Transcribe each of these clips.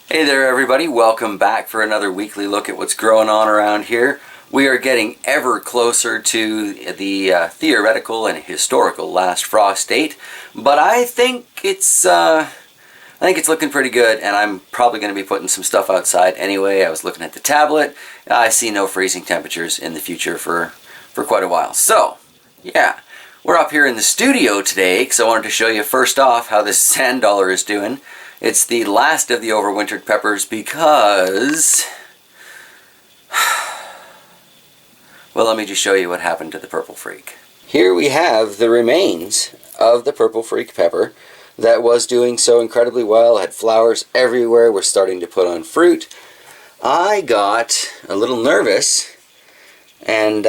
Hey there everybody, welcome back for another weekly look at what's growing on around here. We are getting ever closer to the theoretical and historical last frost date, but I think it's looking pretty good, and I'm probably going to be putting some stuff outside anyway. I was looking at the tablet. I see no freezing temperatures in the future for quite a while. So, yeah, we're up here in the studio today because I wanted to show you first off how this sand dollar is doing. It's the last of the overwintered peppers because, well, let me just show you what happened to the purple freak. Here we have the remains of the purple freak pepper that was doing so incredibly well, had flowers everywhere, was starting to put on fruit. I got a little nervous and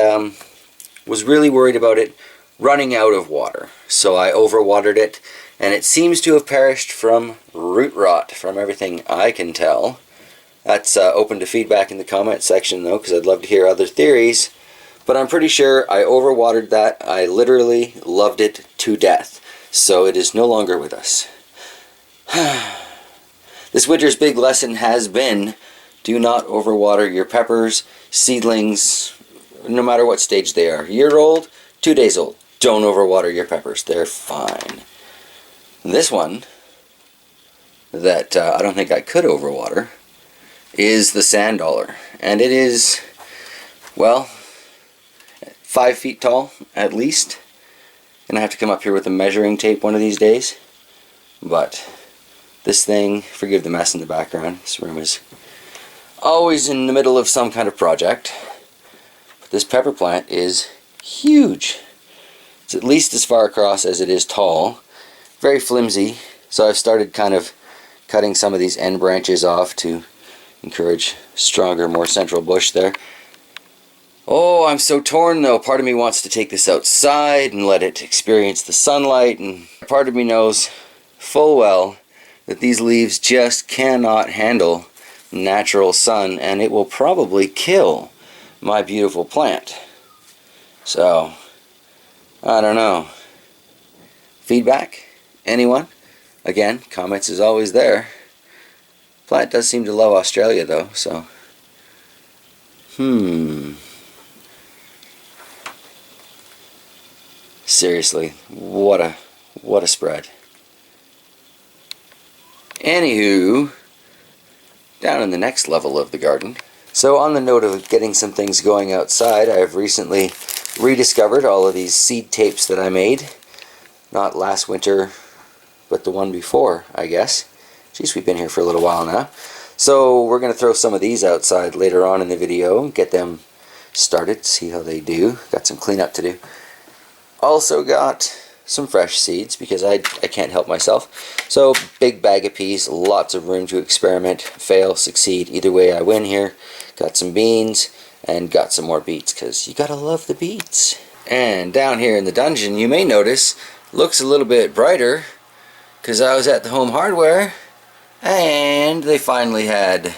was really worried about it running out of water. So I overwatered it, and it seems to have perished from root rot, from everything I can tell. That's open to feedback in the comment section though, because I'd love to hear other theories. But I'm pretty sure I overwatered that. I literally loved it to death. So it is no longer with us. This winter's big lesson has been, do not overwater your peppers, seedlings, no matter what stage they are. Year old, 2 days old. Don't overwater your peppers. They're fine. This one, that I don't think I could overwater, is the sand dollar. And it is, well, 5 feet tall at least. Gonna have to come up here with a measuring tape one of these days. But this thing, forgive the mess in the background, this room is always in the middle of some kind of project. But this pepper plant is huge. It's at least as far across as it is tall. Very flimsy, so I've started kind of cutting some of these end branches off to encourage stronger, more central bush there. Oh, I'm so torn though. Part of me wants to take this outside and let it experience the sunlight, and part of me knows full well that these leaves just cannot handle natural sun, and it will probably kill my beautiful plant. So, I don't know. Feedback? Anyone? Again, comments is always there. Plant does seem to love Australia though, so. Seriously, what a spread. Anywho, down in the next level of the garden. So on the note of getting some things going outside, I've recently rediscovered all of these seed tapes that I made. Not last winter, but the one before, I guess. Geez, we've been here for a little while now. So we're going to throw some of these outside later on in the video, get them started, see how they do. Got some cleanup to do. Also got some fresh seeds because I can't help myself. So big bag of peas, lots of room to experiment, fail, succeed. Either way I win here. Got some beans and got some more beets because you gotta love the beets. And down here in the dungeon you may notice looks a little bit brighter because I was at the Home Hardware and they finally had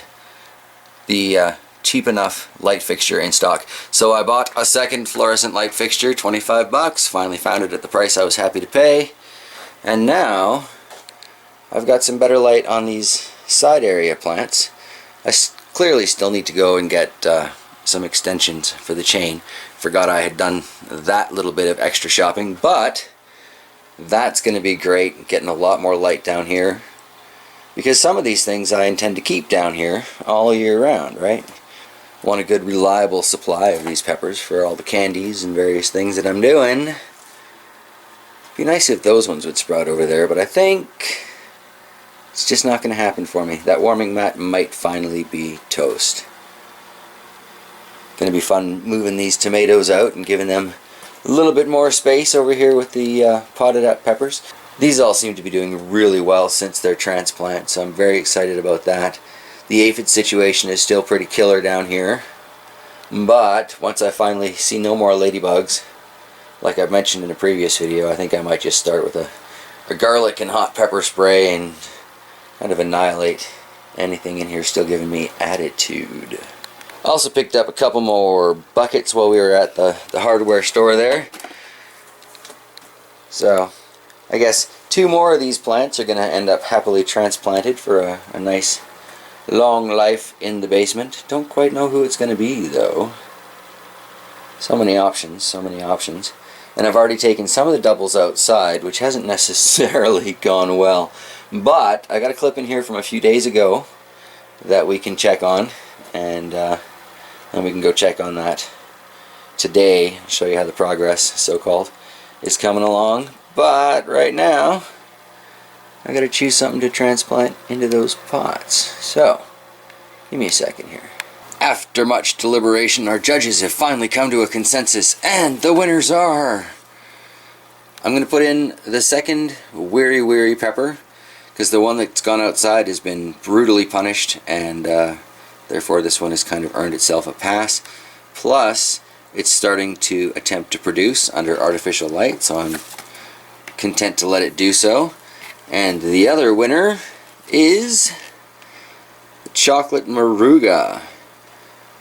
the cheap enough light fixture in stock. So I bought a second fluorescent light fixture, 25 bucks, finally found it at the price I was happy to pay. And now I've got some better light on these side area plants. I clearly still need to go and get some extensions for the chain. Forgot I had done that little bit of extra shopping, but that's going to be great, getting a lot more light down here. Because some of these things I intend to keep down here all year round, right? Want a good reliable supply of these peppers for all the candies and various things that I'm doing. Be nice if those ones would sprout over there, but I think it's just not going to happen for me. That warming mat might finally be toast. Going to be fun moving these tomatoes out and giving them a little bit more space over here with the potted up peppers. These all seem to be doing really well since their transplant, so I'm very excited about that. The aphid situation is still pretty killer down here, but once I finally see no more ladybugs, like I've mentioned in a previous video, I think I might just start with a garlic and hot pepper spray and kind of annihilate anything in here still giving me attitude. Also picked up a couple more buckets while we were at the hardware store there. So I guess 2 more of these plants are going to end up happily transplanted for a nice long life in the basement. Don't quite know who it's going to be though. So many options, so many options. And I've already taken some of the doubles outside, which hasn't necessarily gone well. But I got a clip in here from a few days ago that we can check on, and we can go check on that today. I'll show you how the progress, so-called, is coming along. But right now, I gotta choose something to transplant into those pots. So, give me a second here. After much deliberation, our judges have finally come to a consensus, and the winners are... I'm going to put in the second Weary Weary pepper, because the one that's gone outside has been brutally punished, and therefore this one has kind of earned itself a pass. Plus, it's starting to attempt to produce under artificial light, so I'm content to let it do so. And the other winner is the Chocolate Moruga,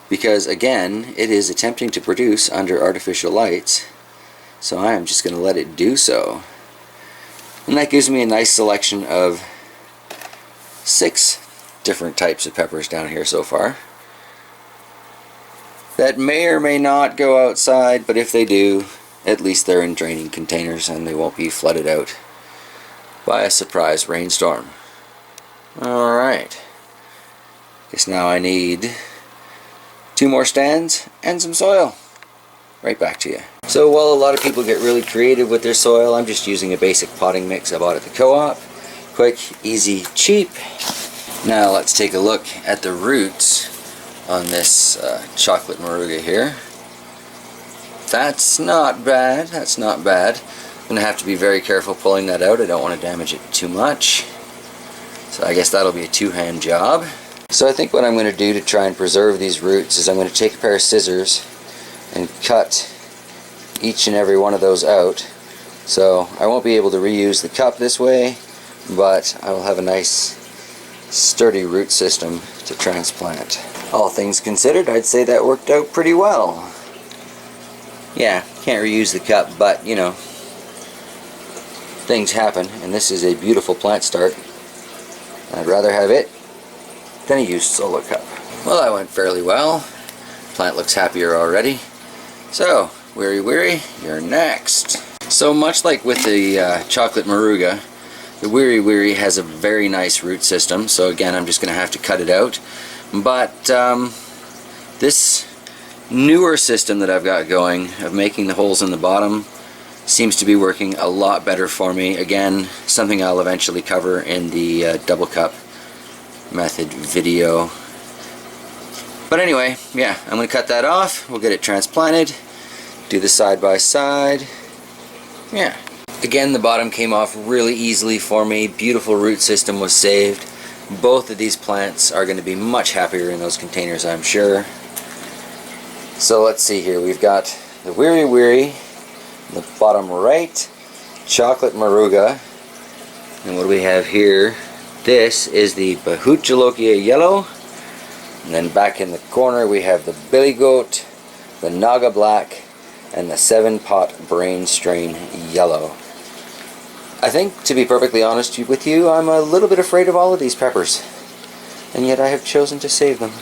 because again it is attempting to produce under artificial lights, so I am just going to let it do so. And that gives me a nice selection of 6 different types of peppers down here so far that may or may not go outside, but if they do, at least they're in draining containers and they won't be flooded out by a surprise rainstorm. Alright, guess now I need 2 more stands and some soil. Right back to you. So while a lot of people get really creative with their soil, I'm just using a basic potting mix I bought at the co-op. Quick, easy, cheap. Now let's take a look at the roots on this Chocolate Moruga here. That's not bad, that's not bad. I'm going to have to be very careful pulling that out. I don't want to damage it too much. So I guess that'll be a 2-hand job. So I think what I'm going to do to try and preserve these roots is I'm going to take a pair of scissors and cut each and every one of those out. So I won't be able to reuse the cup this way, but I will have a nice sturdy root system to transplant. All things considered, I'd say that worked out pretty well. Yeah, can't reuse the cup, but you know, things happen, and this is a beautiful plant start. I'd rather have it than a used solo cup. Well, that went fairly well. Plant looks happier already. So, Weary Weary, you're next. So much like with the Chocolate Moruga, the Weary Weary has a very nice root system, so again I'm just going to have to cut it out. But this newer system that I've got going of making the holes in the bottom seems to be working a lot better for me. Again, something I'll eventually cover in the double cup method video. But anyway, yeah, I'm going to cut that off. We'll get it transplanted. Do the side by side. Yeah. Again, the bottom came off really easily for me. Beautiful root system was saved. Both of these plants are going to be much happier in those containers, I'm sure. So let's see here. We've got the Weary Weary in the bottom right, Chocolate Moruga, and what do we have here? This is the Bahuchalokia Yellow, and then back in the corner we have the Billy Goat, the Naga Black, and the 7-Pot Brain Strain Yellow. I think, to be perfectly honest with you, I'm a little bit afraid of all of these peppers, and yet I have chosen to save them.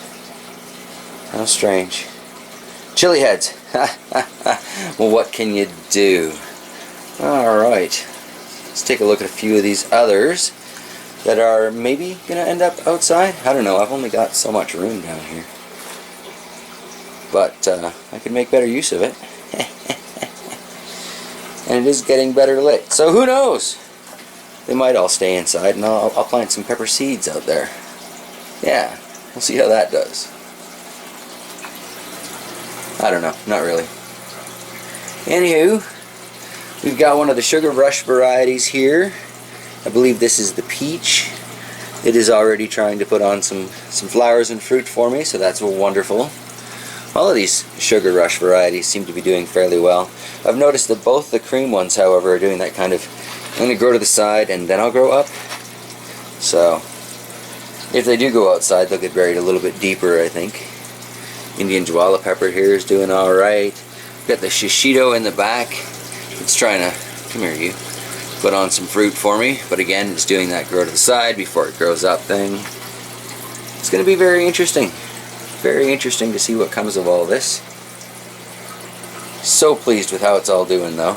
How strange. Chili heads. Well, what can you do? Alright, let's take a look at a few of these others that are maybe going to end up outside. I don't know, I've only got so much room down here. But I could make better use of it. And it is getting better lit. So who knows? They might all stay inside, and I'll plant some pepper seeds out there. Yeah, we'll see how that does. I don't know, not really. Anywho, we've got one of the Sugar Rush varieties here. I believe this is the peach. It is already trying to put on some flowers and fruit for me, so that's wonderful. All of these Sugar Rush varieties seem to be doing fairly well. I've noticed that both the cream ones, however, are doing that kind of, I'm going to grow to the side and then I'll grow up. So, if they do go outside, they'll get buried a little bit deeper, I think. Indian Jwala pepper here is doing alright. Got the shishito in the back. It's trying to, come here you, put on some fruit for me. But again, it's doing that grow to the side before it grows up thing. It's going to be very interesting. Very interesting to see what comes of all this. So pleased with how it's all doing though.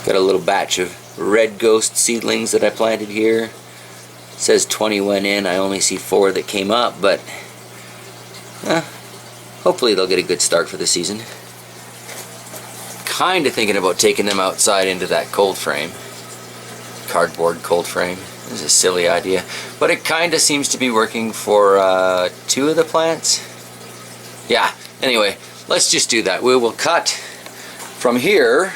Got a little batch of red ghost seedlings that I planted here. It says 20 went in. I only see 4 that came up, but hopefully they'll get a good start for the season. Kind of thinking about taking them outside into that cold frame. Cardboard cold frame. This is a silly idea, but it kind of seems to be working for 2 of the plants. Yeah, anyway, let's just do that. We will cut from here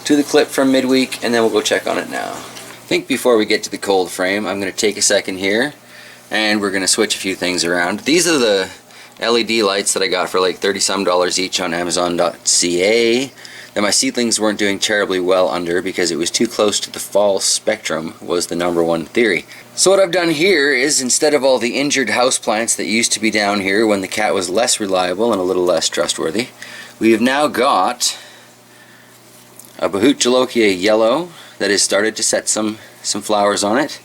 to the clip from midweek, and then we'll go check on it now. I think before we get to the cold frame, I'm going to take a second here, and we're going to switch a few things around. These are the LED lights that I got for like $30-some each on Amazon.ca. that my seedlings weren't doing terribly well under because it was too close to the fall spectrum was the #1 theory. So what I've done here is, instead of all the injured houseplants that used to be down here when the cat was less reliable and a little less trustworthy, we have now got a Bahut Jalokia yellow that has started to set some flowers on it,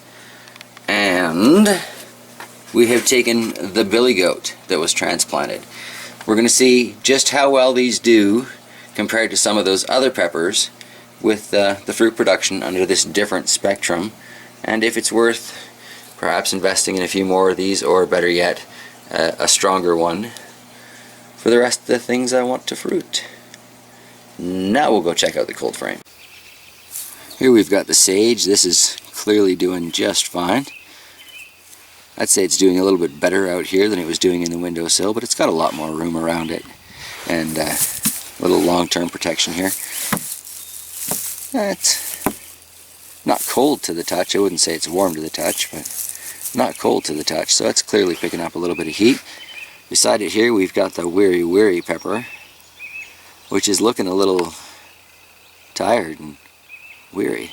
and we have taken the billy goat that was transplanted. We're going to see just how well these do compared to some of those other peppers with the fruit production under this different spectrum, and if it's worth perhaps investing in a few more of these, or better yet, a stronger one for the rest of the things I want to fruit. Now we'll go check out the cold frame. Here we've got the sage. This is clearly doing just fine. I'd say it's doing a little bit better out here than it was doing in the windowsill, but it's got a lot more room around it, and a little long-term protection here. It's not cold to the touch. I wouldn't say it's warm to the touch, but not cold to the touch, so it's clearly picking up a little bit of heat. Beside it here we've got the weary pepper, which is looking a little tired and weary.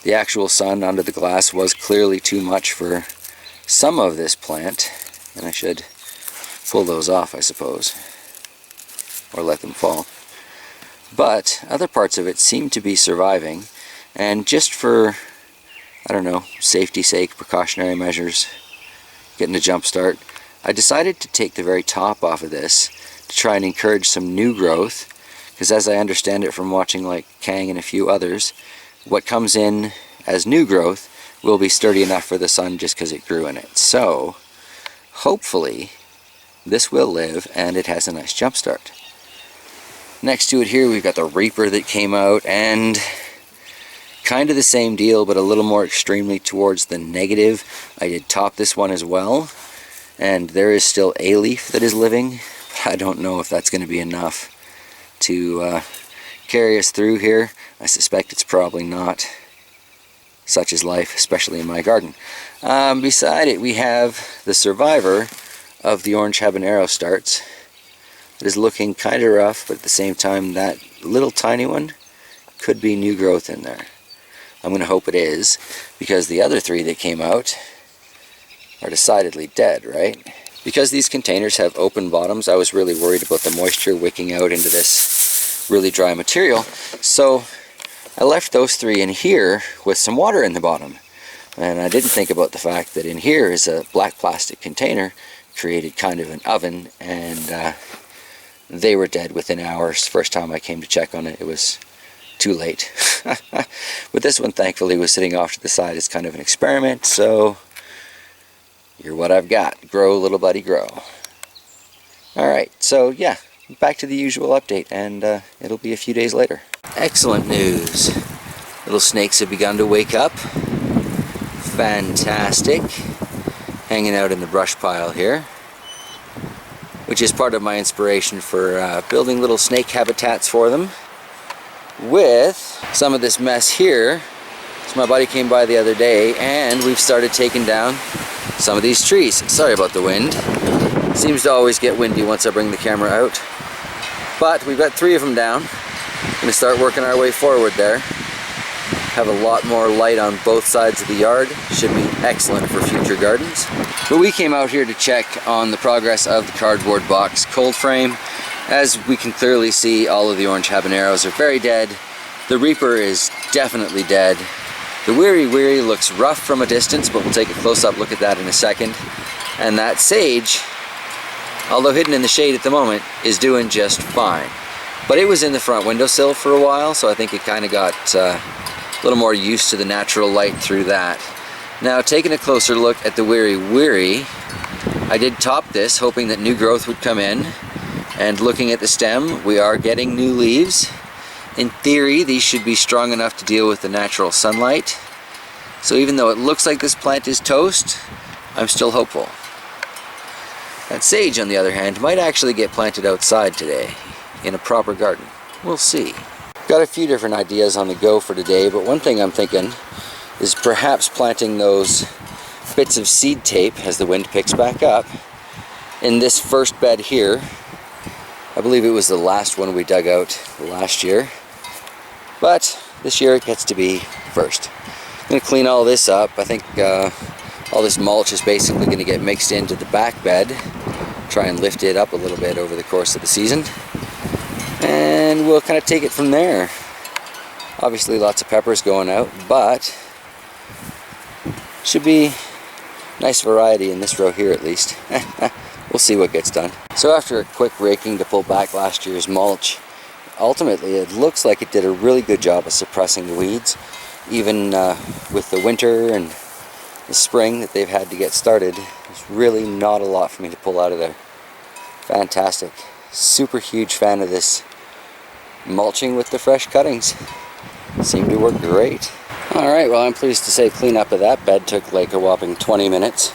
The actual sun under the glass was clearly too much for some of this plant, and I should pull those off, I suppose, or let them fall. But other parts of it seem to be surviving, and just for, I don't know, safety's sake, precautionary measures, getting a jump start, I decided to take the very top off of this to try and encourage some new growth, because as I understand it from watching like Kang and a few others, what comes in as new growth will be sturdy enough for the sun just because it grew in it. So hopefully this will live and it has a nice jump start. Next to it here we've got the Reaper that came out, and kind of the same deal but a little more extremely towards the negative. I did top this one as well, and there is still a leaf that is living, but I don't know if that's going to be enough to carry us through here. I suspect it's probably not. Such is life, especially in my garden. Beside it we have the survivor of the orange habanero starts. It is looking kind of rough, but at the same time that little tiny one could be new growth in there. I'm going to hope it is, because the other 3 that came out are decidedly dead, right? Because these containers have open bottoms, I was really worried about the moisture wicking out into this really dry material, so I left those 3 in here with some water in the bottom. And I didn't think about the fact that in here is a black plastic container, created kind of an oven, and they were dead within hours. First time I came to check on it, it was too late. But this one thankfully was sitting off to the side as kind of an experiment, so you're what I've got. Grow, little buddy, grow. Alright, so yeah, back to the usual update, and it'll be a few days later. Excellent news. Little snakes have begun to wake up. Fantastic. Hanging out in the brush pile here, which is part of my inspiration for building little snake habitats for them. With some of this mess here, so my buddy came by the other day and we've started taking down some of these trees. Sorry about the wind. Seems to always get windy once I bring the camera out. But we've got 3 of them down. Going to start working our way forward there. Have a lot more light on both sides of the yard. Should be excellent for future gardens. But we came out here to check on the progress of the cardboard box cold frame. As we can clearly see, all of the orange habaneros are very dead. The Reaper is definitely dead. The weary weary looks rough from a distance, but we'll take a close-up look at that in a second. And that sage, although hidden in the shade at the moment, is doing just fine. But it was in the front windowsill for a while, so I think it kind of got a little more used to the natural light through that. Now, taking a closer look at the weary weary, I did top this, hoping that new growth would come in. And looking at the stem, we are getting new leaves. In theory, these should be strong enough to deal with the natural sunlight. So even though it looks like this plant is toast, I'm still hopeful. That sage, on the other hand, might actually get planted outside today, in a proper garden. We'll see. Got a few different ideas on the go for today, but one thing I'm thinking is perhaps planting those bits of seed tape as the wind picks back up in this first bed here. I believe it was the last one we dug out last year, but this year it gets to be first. I'm going to clean all this up. I think all this mulch is basically going to get mixed into the back bed, try and lift it up a little bit over the course of the season, and we'll kind of take it from there. Obviously lots of peppers going out, but should be nice variety in this row here at least. We'll see what gets done. So after a quick raking to pull back last year's mulch, ultimately it looks like it did a really good job of suppressing the weeds. Even with the winter and the spring that they've had to get started, there's really not a lot for me to pull out of there. Fantastic. Super huge fan of this mulching with the fresh cuttings. Seemed to work great. Alright, well, I'm pleased to say cleanup of that bed took like a whopping 20 minutes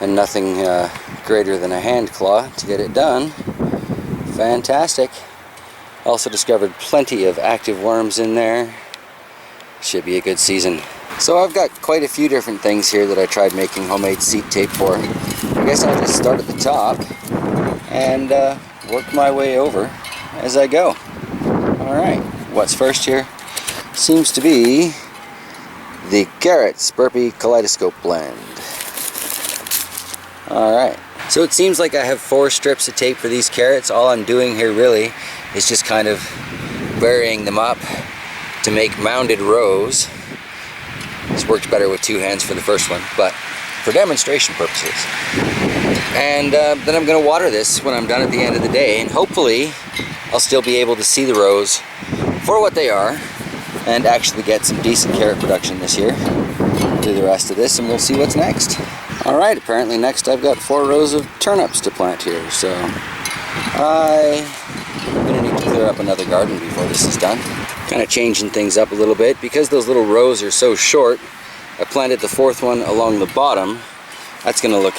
and nothing greater than a hand claw to get it done. Fantastic. Also discovered plenty of active worms in there. Should be a good season. So I've got quite a few different things here that I tried making homemade seed tape for. I guess I'll just start at the top and work my way over as I go. Alright, what's first here? Seems to be the Garrett's Burpee Kaleidoscope Blend. Alright, so it seems like I have 4 strips of tape for these carrots. All I'm doing here really is just kind of burying them up to make mounded rows. This worked better with 2 hands for the first one, but for demonstration purposes. And then I'm going to water this when I'm done at the end of the day, and hopefully I'll still be able to see the rows for what they are and actually get some decent carrot production this year. Do the rest of this and we'll see what's next. Alright, apparently next I've got 4 rows of turnips to plant here, so I'm going to need to clear up another garden before this is done. Kind of changing things up a little bit. Because those little rows are so short, I planted the 4th one along the bottom. That's going to look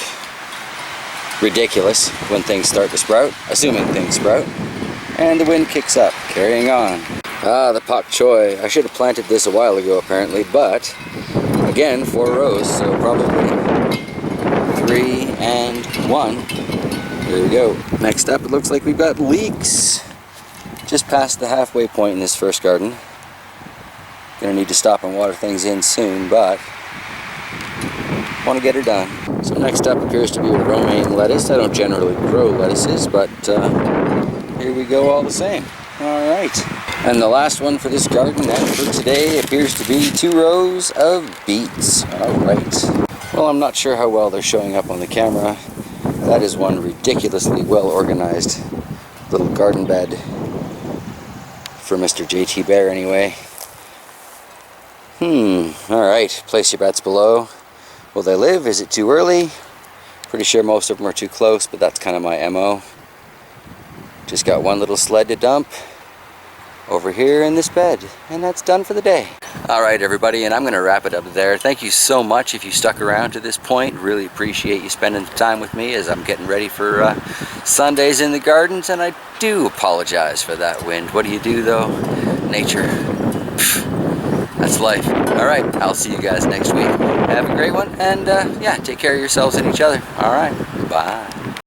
ridiculous when things start to sprout, assuming things sprout. And the wind kicks up, carrying on. Ah, the pak choi. I should have planted this a while ago apparently, but again, 4 rows, so probably 3 and 1. There we go. Next up, it looks like we've got leeks. Just past the halfway point in this first garden. Gonna need to stop and water things in soon, but want to get her done. So next up appears to be a romaine lettuce. I don't generally grow lettuces, but here we go all the same. Alright. And the last one for this garden and for today appears to be 2 rows of beets. Alright. Well, I'm not sure how well they're showing up on the camera. That is one ridiculously well organized little garden bed for Mr. JT Bear anyway. Alright, place your bets below. Will they live? Is it too early? Pretty sure most of them are too close, but that's kind of my MO. Just got one little sled to dump over here in this bed, and that's done for the day. Alright everybody, and I'm going to wrap it up there. Thank you so much if you stuck around to this point. Really appreciate you spending the time with me as I'm getting ready for Sundays in the gardens, and I do apologize for that wind. What do you do though? Nature. That's life. Alright, I'll see you guys next week. Have a great one, and yeah, take care of yourselves and each other. Alright, bye.